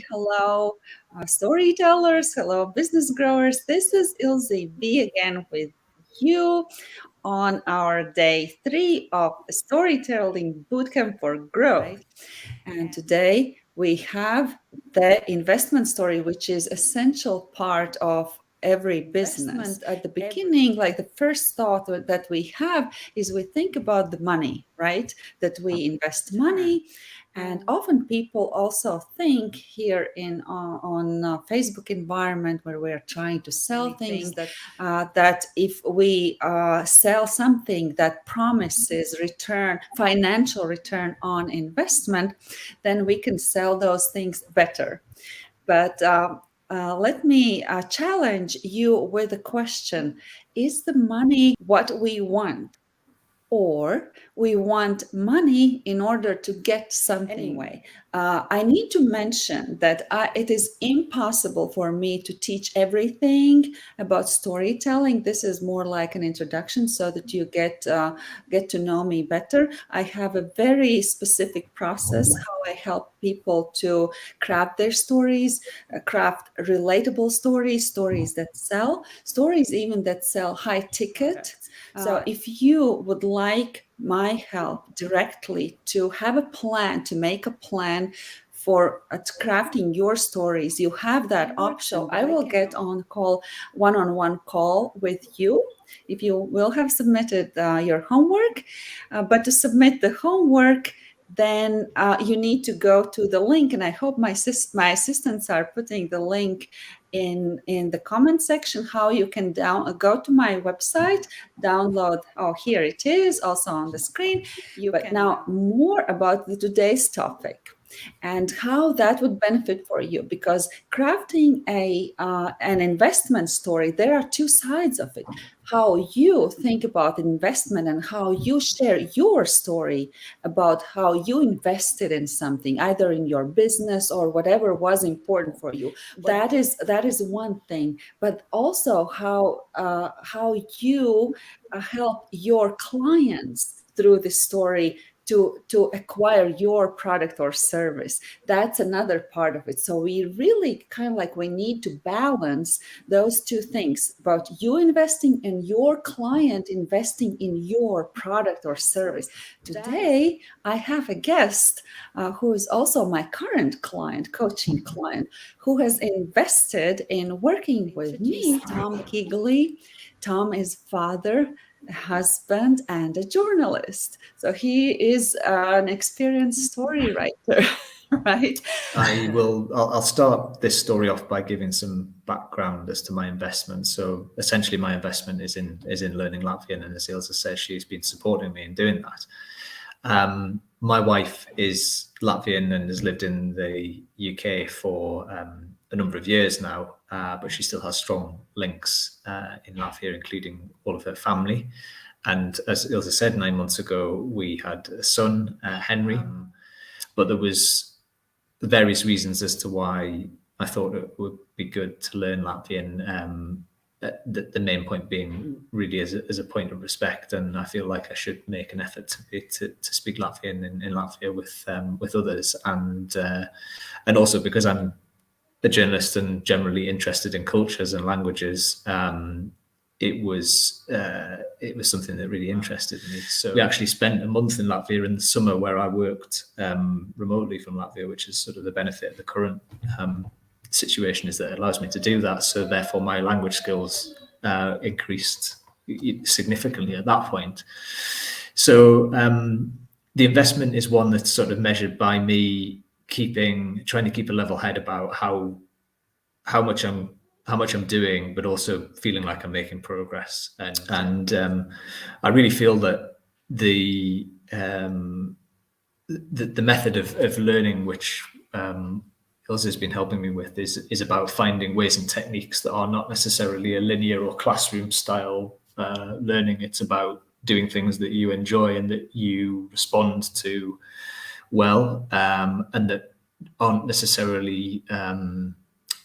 Hello, storytellers. Hello, business growers. This is Ilze Be again with you on our day 3 of Storytelling Bootcamp for Growth. And today we have the investment story, which is essential part of every business. At the beginning, like the first thought that we have is we think about the money, right? That we invest money. And often people also think here in on Facebook environment where we're trying to sell things that if we sell something that promises return, financial return on investment, then we can sell those things better. But let me challenge you with a question. Is the money what we want? Or we want money in order to get something. Anyway, I need to mention that it is impossible for me to teach everything about storytelling. This is more like an introduction so that you get to know me better. I have a very specific process how I help people to craft their stories, craft relatable stories, stories that sell, stories even that sell high ticket. So if you would like my help directly to have a plan, to make a plan for crafting your stories, you have that option. I will get on call, one-on-one call with you if you will have submitted your homework. But to submit the homework, then you need to go to the link, and I hope my assistants are putting the link in the comment section how you can go to my website, download. Oh, here it is, also on the screen. But now more about today's topic and how that would benefit for you, because crafting an investment story, there are two sides of it. How you think about investment and how you share your story about how you invested in something, either in your business or whatever was important for you. That is one thing. But also how you help your clients through this story to acquire your product or service. That's another part of it. So we really kind of like we need to balance those two things about you investing and your client investing in your product or service. Today, I have a guest who is also my current client, coaching client, who has invested in working with me, Tom Kigley. Tom is father, a husband, and a journalist. So he is an experienced story writer, right? I'll start this story off by giving some background as to my investment. So essentially my investment is in learning Latvian, and as Ilze says, she's been supporting me in doing that. My wife is Latvian and has lived in the UK for a number of years now, but she still has strong links in Latvia, including all of her family. And as Ilze said, 9 months ago, we had a son, Henry, but there was various reasons as to why I thought it would be good to learn Latvian. The main point being really as a point of respect, and I feel like I should make an effort to speak Latvian in Latvia with others, and also because I'm a journalist and generally interested in cultures and languages. It was something that really interested me. So we actually spent a month in Latvia in the summer, where I worked remotely from Latvia, which is sort of the benefit of the current situation, is that it allows me to do that. So therefore my language skills increased significantly at that point. So the investment is one that's sort of measured by me trying to keep a level head about how much I'm doing, but also feeling like I'm making progress. And I really feel that the method of learning, which Ilze has been helping me with, is about finding ways and techniques that are not necessarily a linear or classroom style learning. It's about doing things that you enjoy and that you respond to well, and that aren't necessarily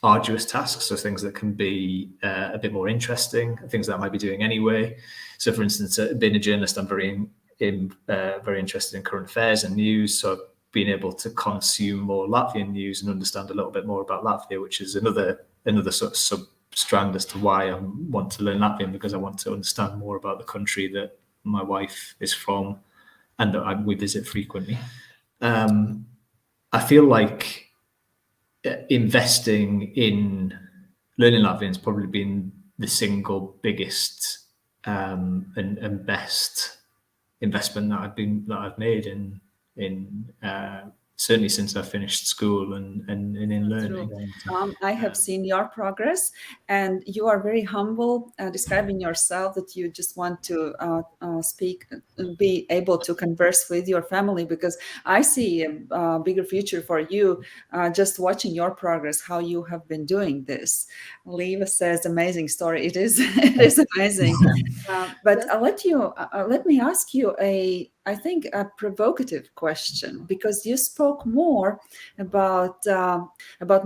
arduous tasks, so things that can be a bit more interesting, things that I might be doing anyway. So for instance, being a journalist, I'm very interested in current affairs and news, so being able to consume more Latvian news and understand a little bit more about Latvia, which is another sort of sub strand as to why I want to learn Latvian, because I want to understand more about the country that my wife is from and that we visit frequently. I feel like investing in learning Latvian has probably been the single biggest and best investment that I've made in certainly since I finished school and in True. learning. I have seen your progress, and you are very humble, describing yourself that you just want to speak, be able to converse with your family, because I see a bigger future for you just watching your progress, how you have been doing this. Leva says, amazing story. It is, it is amazing. But let me ask you I think a provocative question, because you spoke more about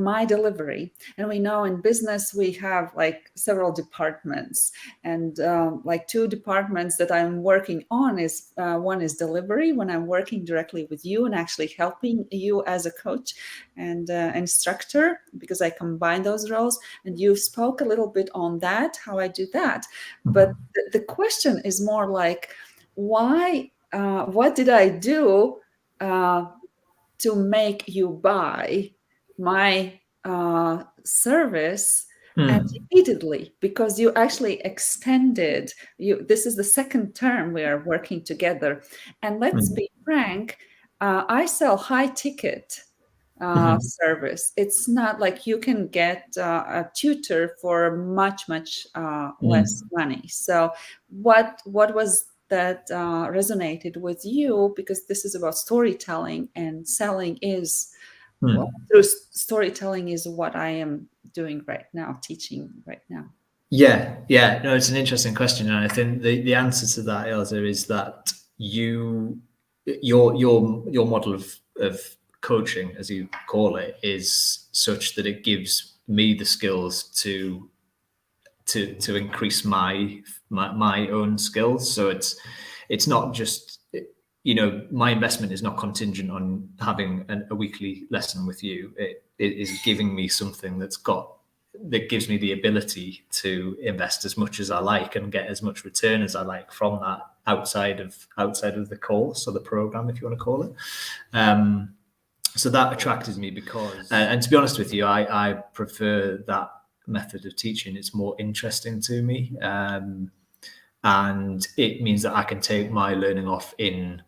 my delivery, and we know in business we have like several departments, and like two departments that I'm working on is one is delivery, when I'm working directly with you and actually helping you as a coach and instructor, because I combine those roles, and you spoke a little bit on that, how I do that. But the question is more like, why what did I do to make you buy my service? And repeatedly, because you actually extended, you, this is the second term we are working together. And let's be frank, I sell high ticket service. It's not like you can get a tutor for much less money. So what was that resonated with you? Because this is about storytelling, and selling is, well, through storytelling is what I am doing right now, teaching right now. Yeah. No, it's an interesting question, and I think the answer to that, Ilze, is that your model of coaching, as you call it, is such that it gives me the skills to increase my own skills. So it's not just, my investment is not contingent on having a weekly lesson with you. It is giving me something that gives me the ability to invest as much as I like and get as much return as I like from that outside of the course or the program, if you want to call it. So that attracted me because, and to be honest with you, I prefer that method of teaching. It's more interesting to me, and it means that I can take my learning off in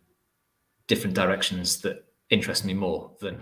different directions that interest me more than